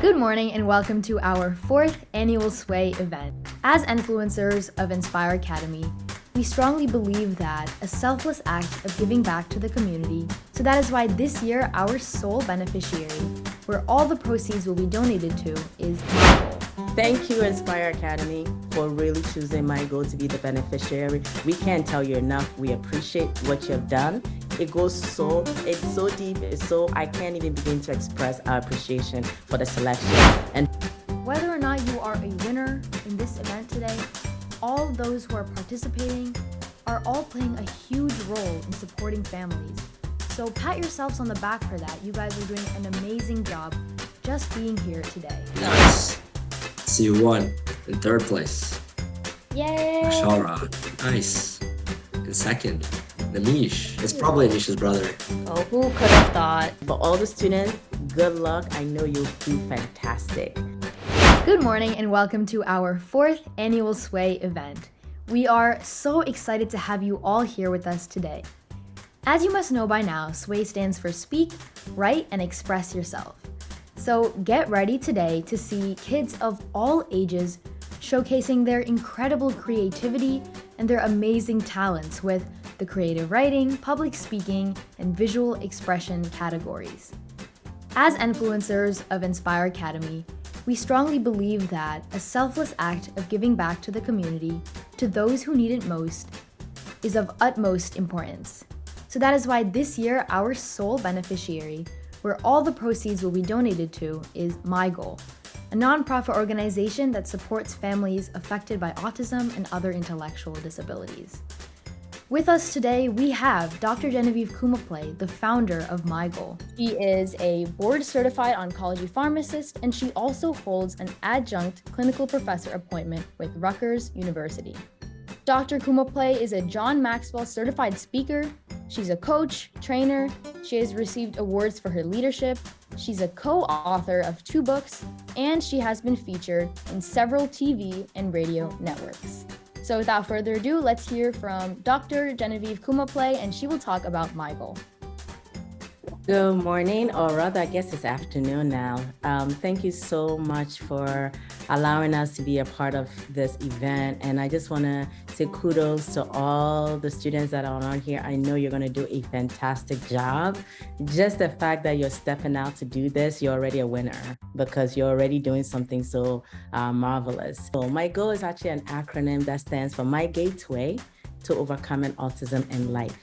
Good morning and welcome to our 4th annual SWEY event. As influencers of Enspire Academy, we strongly believe that a selfless act of giving back to the community, so that is why this year our Sole Beneficiary, where all the proceeds will be donated to, is MyGOAL. Thank you, Enspire Academy, for really choosing MyGOAL to be the beneficiary. We can't tell you enough. We appreciate what you've done. It's so deep, I can't even begin to express our appreciation for the selection. And whether or not you are a winner in this event today, all those who are participating are all playing a huge role in supporting families. So pat yourselves on the back for that. You guys are doing an amazing job just being here today. Nice. So you won in 3rd place. Yay! Ashara. Nice. In 2nd, Namish. It's probably Anish's brother. Oh, who could have thought? For all the students, good luck. I know you'll do fantastic. Good morning and welcome to our 4th annual SWEY event. We are so excited to have you all here with us today. As you must know by now, SWEY stands for Speak, Write, and Express Yourself. So get ready today to see kids of all ages showcasing their incredible creativity and their amazing talents with the creative writing, public speaking, and visual expression categories. As influencers of Enspire Academy, we strongly believe that a selfless act of giving back to the community, to those who need it most, is of utmost importance. So that is why this year our Sole Beneficiary, where all the proceeds will be donated to, is MyGOAL, a nonprofit organization that supports families affected by autism and other intellectual disabilities. With us today, we have Dr. Genevieve Kumaplay, the founder of MyGOAL. She is a board-certified oncology pharmacist, and she also holds an adjunct clinical professor appointment with Rutgers University. Dr. Kumaplay is a John Maxwell certified speaker. She's a coach, trainer. She has received awards for her leadership. She's a co-author of 2 books, and she has been featured in several TV and radio networks. So without further ado, let's hear from Dr. Genevieve Kumaplay, and she will talk about MyGOAL. Good morning, or rather, I guess it's afternoon now. Thank you so much for allowing us to be a part of this event. And I just want to say kudos to all the students that are on here. I know you're going to do a fantastic job. Just the fact that you're stepping out to do this, you're already a winner because you're already doing something so marvelous. So MyGOAL is actually an acronym that stands for My Gateway to Overcoming Autism in Life.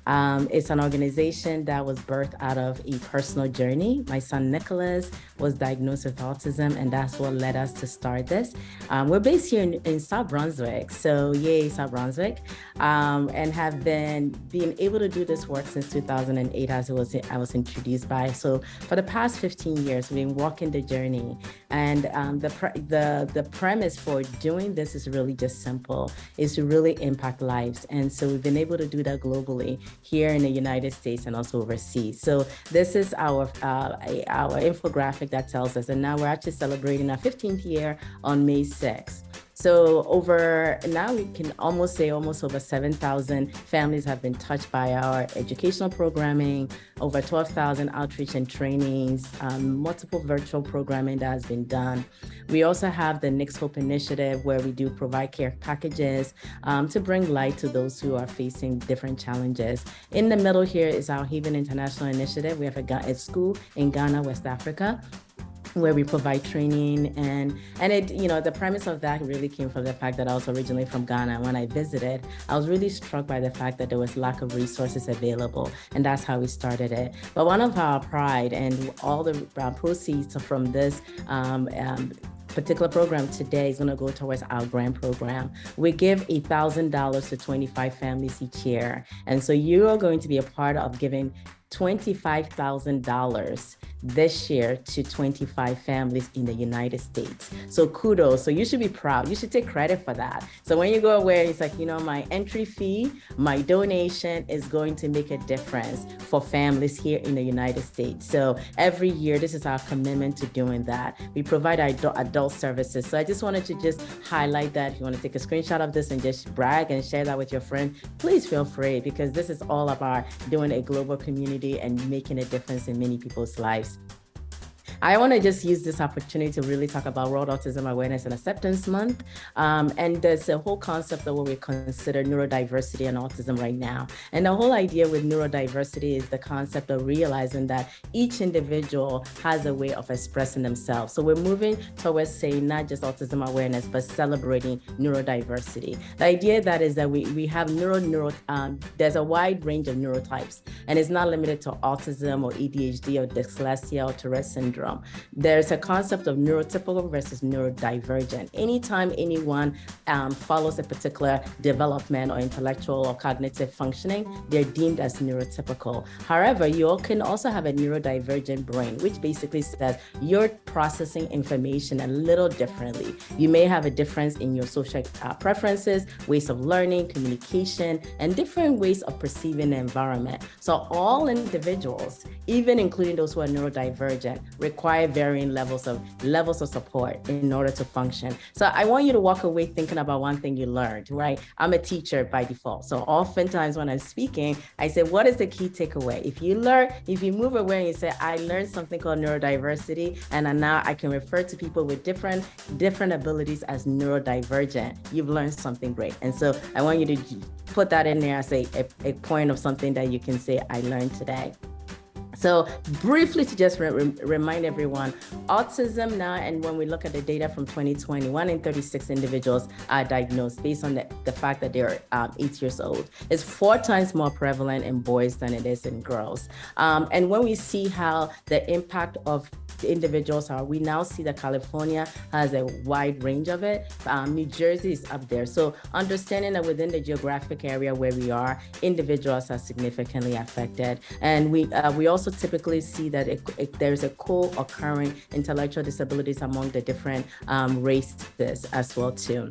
It's an organization that was birthed out of a personal journey. My son Nicholas was diagnosed with autism, and that's what led us to start this. We're based here in South Brunswick, so yay, South Brunswick, and have been being able to do this work since 2008, as I was introduced by. So for the past 15 years, we've been walking the journey, and the premise for doing this is really just simple: is to really impact lives. And so we've been able to do that globally, here in the United States and also overseas. So this is our infographic that tells us, and now we're actually celebrating our 15th year on May 6th. So now we can almost say over 7,000 families have been touched by our educational programming, over 12,000 outreach and trainings, multiple virtual programming that has been done. We also have the Next Hope initiative, where we do provide care packages to bring light to those who are facing different challenges. In the middle here is our Haven International initiative. We have a school in Ghana, West Africa, where we provide training, and it, the premise of that really came from the fact that I was originally from Ghana. When I visited, I was really struck by the fact that there was lack of resources available, and that's how we started it. But one of our pride and all the proceeds from this particular program today is going to go towards our grant program. We give $1,000 to 25 families each year, and so you are going to be a part of giving $25,000 this year to 25 families in the United States. So kudos. So you should be proud. You should take credit for that. So when you go away, it's like, my entry fee, my donation is going to make a difference for families here in the United States. So every year, this is our commitment to doing that. We provide adult services. So I just wanted to just highlight that. If you want to take a screenshot of this and just brag and share that with your friend, please feel free, because this is all about doing a global community and making a difference in many people's lives. I want to just use this opportunity to really talk about World Autism Awareness and Acceptance Month. And there's a whole concept of what we consider neurodiversity and autism right now. And the whole idea with neurodiversity is the concept of realizing that each individual has a way of expressing themselves. So we're moving towards saying not just autism awareness, but celebrating neurodiversity. The idea that is that we have there's a wide range of neurotypes, and it's not limited to autism or ADHD or dyslexia or Tourette syndrome. There's a concept of neurotypical versus neurodivergent. Anytime anyone follows a particular development or intellectual or cognitive functioning, they're deemed as neurotypical. However, you can also have a neurodivergent brain, which basically says you're processing information a little differently. You may have a difference in your social preferences, ways of learning, communication, and different ways of perceiving the environment. So all individuals, even including those who are neurodivergent, require varying levels of support in order to function. So I want you to walk away thinking about one thing you learned, right? I'm a teacher by default. So oftentimes when I'm speaking, I say, what is the key takeaway? If you move away and you say, I learned something called neurodiversity, and now I can refer to people with different abilities as neurodivergent, you've learned something great. And so I want you to put that in there as a point of something that you can say, I learned today. So briefly to just remind everyone, autism now, and when we look at the data from 2020, 1 in 36 individuals are diagnosed based on the fact that they're 8 years old. It's 4 times more prevalent in boys than it is in girls. And when we see how the impact of the individuals are, we now see that California has a wide range of it. New Jersey is up there. So understanding that within the geographic area where we are, individuals are significantly affected. And we also typically see that there's a co-occurring intellectual disabilities among the different races as well too.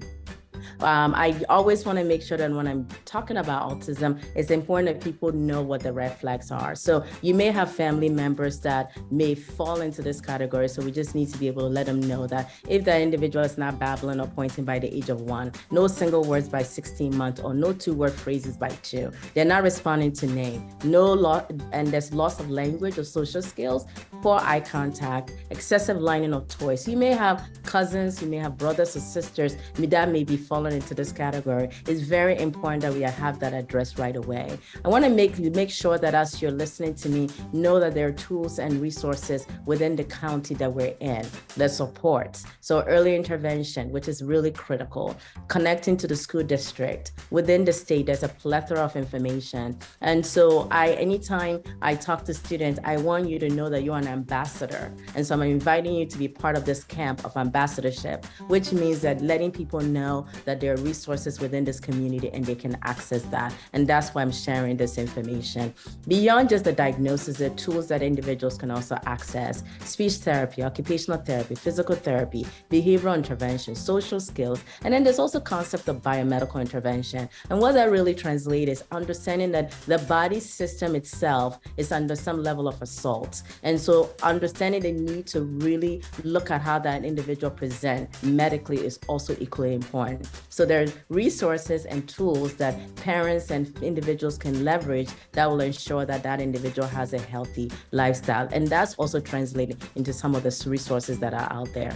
I always want to make sure that when I'm talking about autism, it's important that people know what the red flags are. So you may have family members that may fall into this category. So we just need to be able to let them know that if that individual is not babbling or pointing by the age of 1, no single words by 16 months, or no 2-word phrases by 2, they're not responding to name, and there's loss of language or social skills, poor eye contact, excessive lining of toys. You may have cousins, you may have brothers or sisters that may be falling into this category. It's very important that we have that addressed right away. I want to make sure that as you're listening to me, know that there are tools and resources within the county that we're in that supports. So early intervention, which is really critical, connecting to the school district. Within the state, there's a plethora of information. And so anytime I talk to students, I want you to know that you're an ambassador. And so I'm inviting you to be part of this camp of ambassadorship, which means that letting people know that there are resources within this community and they can access that. And that's why I'm sharing this information. Beyond just the diagnosis, there are tools that individuals can also access: speech therapy, occupational therapy, physical therapy, behavioral intervention, social skills. And then there's also concept of biomedical intervention. And what that really translates is understanding that the body system itself is under some level of assault. And so understanding the need to really look at how that individual presents medically is also equally important. So there are resources and tools that parents and individuals can leverage that will ensure that that individual has a healthy lifestyle. And that's also translated into some of the resources that are out there.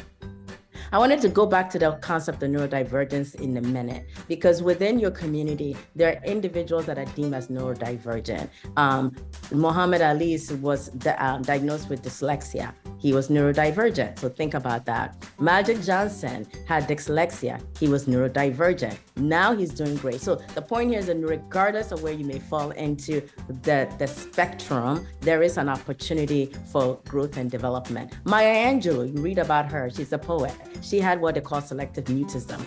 I wanted to go back to the concept of neurodivergence in a minute, because within your community, there are individuals that are deemed as neurodivergent. Muhammad Ali was diagnosed with dyslexia. He was neurodivergent, so think about that. Magic Johnson had dyslexia. He was neurodivergent. Now he's doing great. So the point here is that regardless of where you may fall into the spectrum, there is an opportunity for growth and development. Maya Angelou, you read about her, she's a poet. She had what they call selective mutism.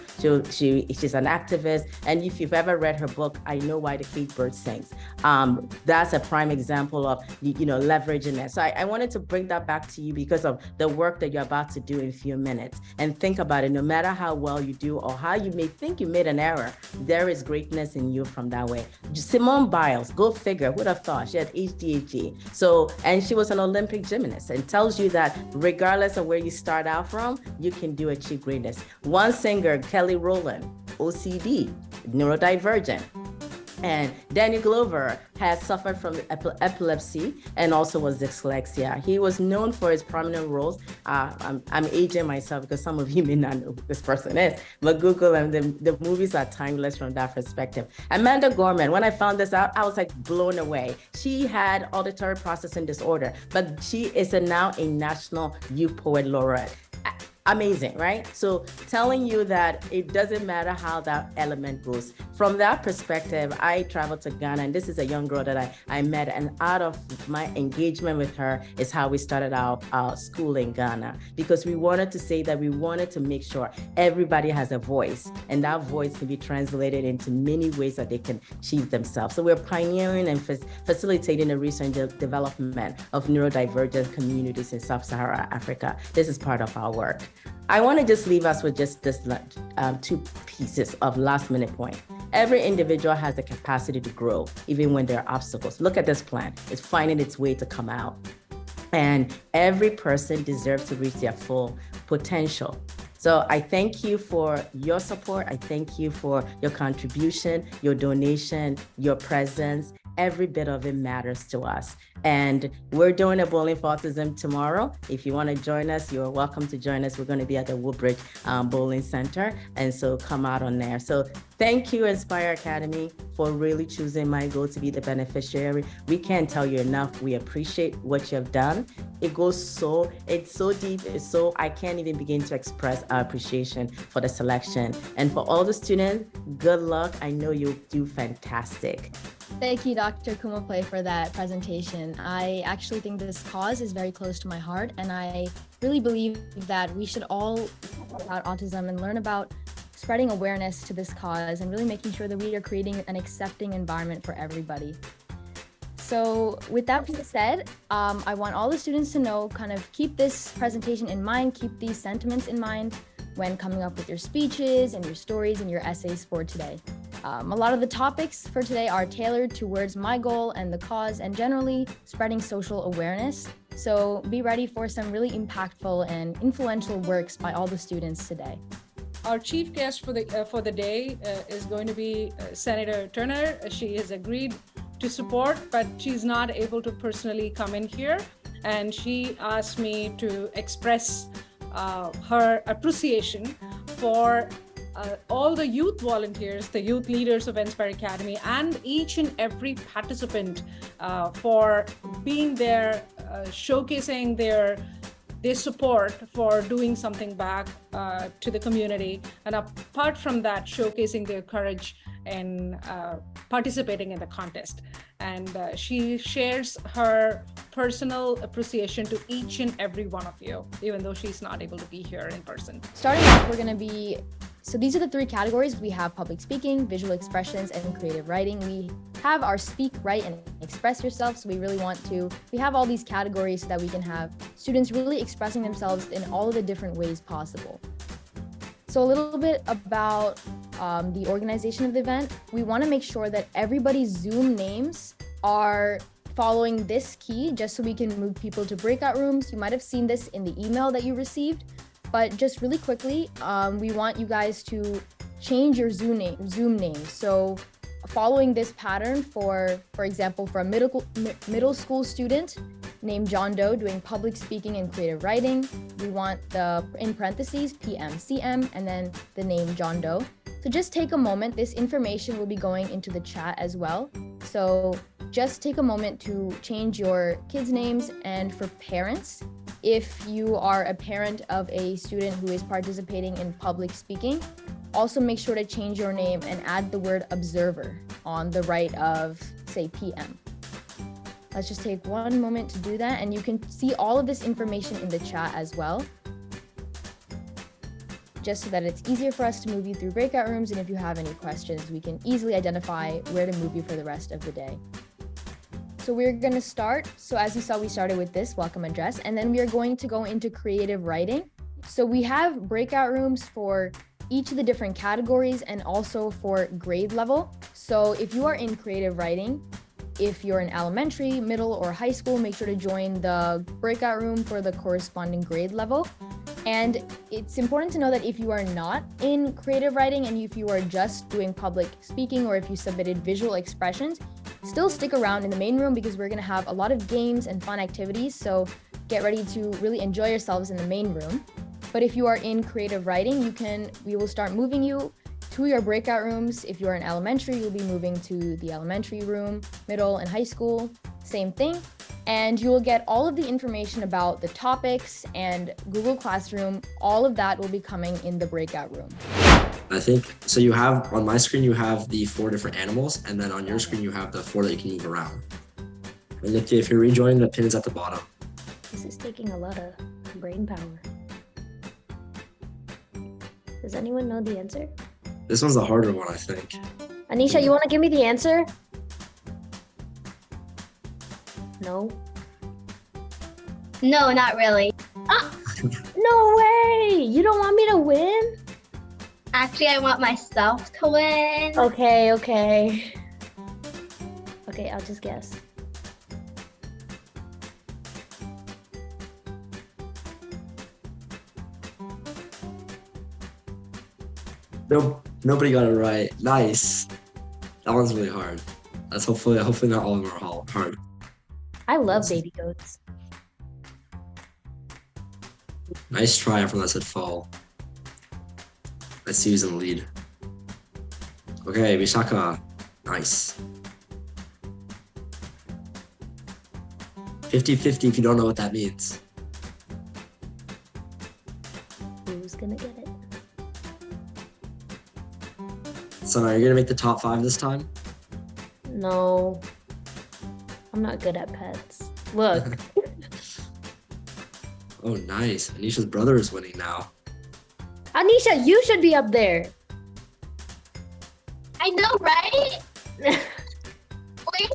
She's an activist, and if you've ever read her book, I Know Why the Caged Bird Sings, that's a prime example of leveraging that. So I wanted to bring that back to you because of the work that you're about to do in a few minutes. And think about it, no matter how well you do or how you may think you made an error, there is greatness in you from that way. Simone Biles, go figure, who'd have thought? She had ADHD. And she was an Olympic gymnast, and tells you that regardless of where you start out from, you can achieve greatness. One singer, Kelly Rowland, OCD, neurodivergent. And Danny Glover has suffered from epilepsy and also was dyslexia. He was known for his prominent roles. I'm aging myself because some of you may not know who this person is, but Google him. The movies are timeless from that perspective. Amanda Gorman, when I found this out, I was like blown away. She had auditory processing disorder, but she is now a National Youth Poet Laureate. Amazing, right? So telling you that it doesn't matter how that element goes. From that perspective, I traveled to Ghana, and this is a young girl that I met, and out of my engagement with her is how we started our school in Ghana, because we wanted to say that we wanted to make sure everybody has a voice, and that voice can be translated into many ways that they can achieve themselves. So we're pioneering and facilitating the research and development of neurodivergent communities in Sub-Saharan Africa. This is part of our work. I want to just leave us with just this two pieces of last minute point. Every individual has the capacity to grow, even when there are obstacles. Look at this plan. It's finding its way to come out. And every person deserves to reach their full potential. So I thank you for your support. I thank you for your contribution, your donation, your presence. Every bit of it matters to us. And we're doing a Bowling for Autism tomorrow. If you want to join us, you're welcome to join us. We're going to be at the Woodbridge Bowling Center. And so come out on there. So thank you, Enspire Academy, for really choosing MyGOAL to be the beneficiary. We can't tell you enough. We appreciate what you have done. It goes it's so deep. I can't even begin to express our appreciation for the selection. And for all the students, good luck. I know you'll do fantastic. Thank you, Dr. Kumaplay, for that presentation. I actually think this cause is very close to my heart, and I really believe that we should all talk about autism and learn about spreading awareness to this cause and really making sure that we are creating an accepting environment for everybody. So with that being said, I want all the students to know, kind of keep this presentation in mind, keep these sentiments in mind when coming up with your speeches and your stories and your essays for today. A lot of the topics for today are tailored towards MyGOAL and the cause, and generally spreading social awareness. So be ready for some really impactful and influential works by all the students today. Our chief guest for the day is going to be Senator Turner. She has agreed to support, but she's not able to personally come in here. And she asked me to express her appreciation for all the youth volunteers, the youth leaders of Enspire Academy, and each and every participant for being there, showcasing their support for doing something back to the community. And apart from that, showcasing their courage in participating in the contest. And she shares her personal appreciation to each and every one of you, even though she's not able to be here in person. Starting off, we're going to be, so these are the three categories. We have public speaking, visual expressions, and creative writing. We have our speak, write, and express yourself. So we have all these categories so that we can have students really expressing themselves in all of the different ways possible. So a little bit about the organization of the event. We want to make sure that everybody's Zoom names are following this key, just so we can move people to breakout rooms. You might have seen this in the email that you received, but just really quickly, we want you guys to change your Zoom name. So following this pattern, for example, for a middle school student named John Doe doing public speaking and creative writing, we want the, in parentheses, PMCM, and then the name John Doe. So just take a moment. This information will be going into the chat as well. So just take a moment to change your kids' names. And for parents, if you are a parent of a student who is participating in public speaking, also make sure to change your name and add the word observer on the right of, say, PM. Let's just take one moment to do that, and you can see all of this information in the chat as well, just so that it's easier for us to move you through breakout rooms, and if you have any questions, we can easily identify where to move you for the rest of the day. So we're going to start. So as you saw, we started with this welcome address, and then we are going to go into creative writing. So we have breakout rooms for each of the different categories and also for grade level. So if you are in creative writing, if you're in elementary, middle, or high school, make sure to join the breakout room for the corresponding grade level. And it's important to know that if you are not in creative writing and if you are just doing public speaking or if you submitted visual expressions, still stick around in the main room because we're going to have a lot of games and fun activities. So get ready to really enjoy yourselves in the main room. But if you are in creative writing, we will start moving you to your breakout rooms. If you are in elementary, you'll be moving to the elementary room, middle and high school, same thing. And you will get all of the information about the topics and Google Classroom. All of that will be coming in the breakout room. I think, so you have, on my screen, you have the 4 different animals, and then on your screen, you have the 4 that you can move around. And if you're rejoining, the pin is at the bottom. This is taking a lot of brain power. Does anyone know the answer? This one's the harder one, I think. Anisha, you want to give me the answer? No? No, not really. No way! You don't want me to win? Actually, I want myself to win. Okay. Okay, I'll just guess. Nope, nobody got it right. Nice. That one's really hard. That's hopefully not all of them are hard. I love baby goats. Nice try, everyone that said fall. I see who's in the lead. Okay, Vishaka. Nice. 50-50 if you don't know what that means. Who's gonna get it? So are you gonna make the top 5 this time? No. I'm not good at pets. Look. Oh, nice. Anisha's brother is winning now. Anisha, you should be up there. I know, right? Wait,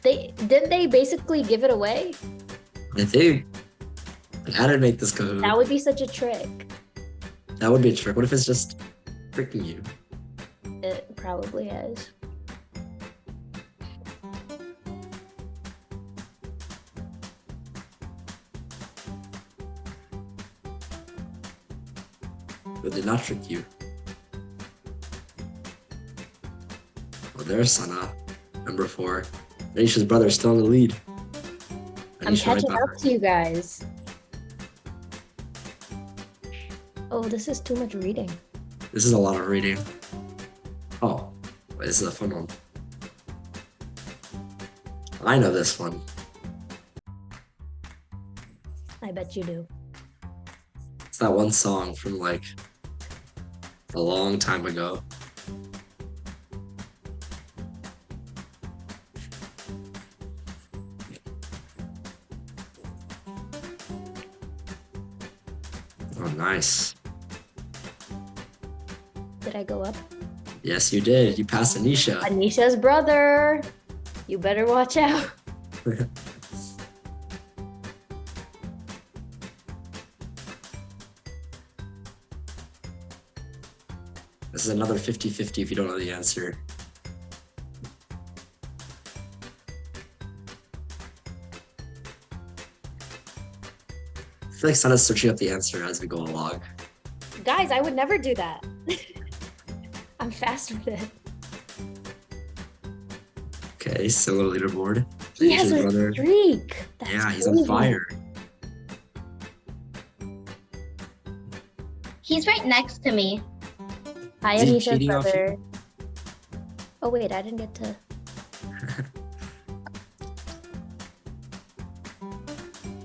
Didn't they basically give it away? I think. How did I make this Kahoot? That would be such a trick. That would be a trick. What if it's just tricking you? It probably is. But did not trick you. Oh, there's Sana, number 4. Anisha's brother is still in the lead. I'm Anisha catching right up back. to you guys. Oh, this is too much reading. This is a lot of reading. Oh, wait, this is a fun one. I know this one. I bet you do. It's that one song from like a long time ago. Oh, nice. Did I go up? Yes, you did. You passed Anisha. Anisha's brother. You better watch out. This is another 50-50 if you don't know the answer. I feel like Sana's searching up the answer as we go along. Guys, I would never do that. I'm fast with it. Okay, similar leaderboard. He has Anisha's a brother. streak. That's Yeah, he's crazy. on fire. he's right next to me. Hi, Is he Anisha's cheating off you? brother. Oh wait, I didn't get to.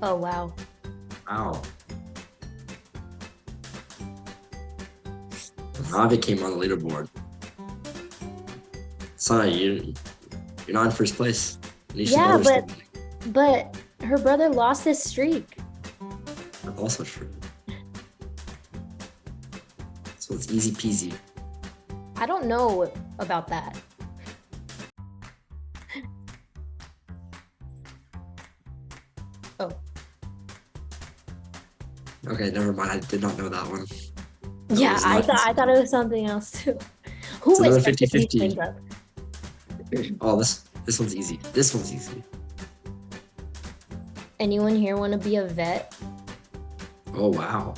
Oh wow. Wow. Navi came on the leaderboard. Sana, you're not in first place. Anisha's Yeah, brother's still winning. But her brother lost his streak. That's also true. So it's easy peasy. I don't know about that. Oh, Okay, never mind. I did not know that one. yeah, was I not thought it was something else too. Who It's another is 50-50. Oh, this one's easy. This one's easy. Anyone here want to be a vet? Oh, wow.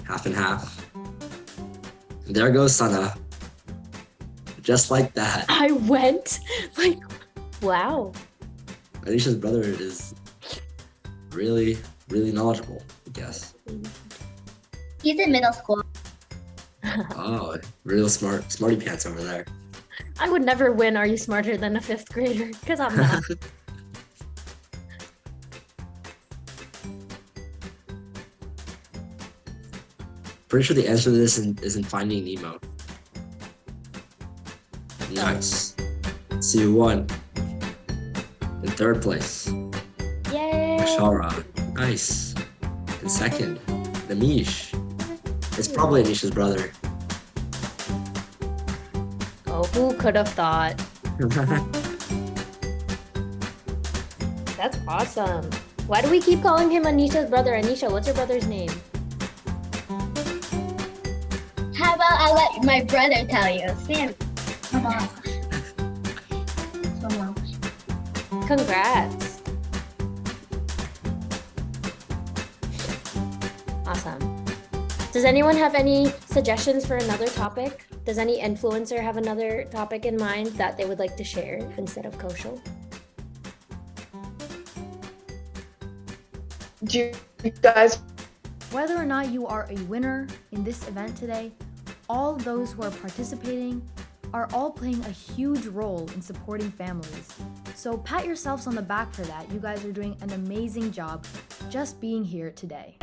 Half and half. And there goes Sana. Just like that. I went like, wow. Anisha's brother is really, really knowledgeable, I guess. He's in middle school. Oh, real smart, smarty pants over there. I would never win Are You Smarter Than a 5th grader? Because I'm not. Pretty sure the answer to this is in Finding Nemo. Nice. So you won. In 3rd place, Yay! Shara. Nice. In 2nd, Namish. It's probably Anisha's brother. Oh, who could have thought? That's awesome. Why do we keep calling him Anisha's brother? Anisha, what's your brother's name? How about I let my brother tell you? Sam. Come on. Come on. Congrats. Awesome. Does anyone have any suggestions for another topic? Does any influencer have another topic in mind that they would like to share instead of Kaushal? Do you guys? Whether or not you are a winner in this event today, all those who are participating are all playing a huge role in supporting families. So pat yourselves on the back for that. You guys are doing an amazing job just being here today.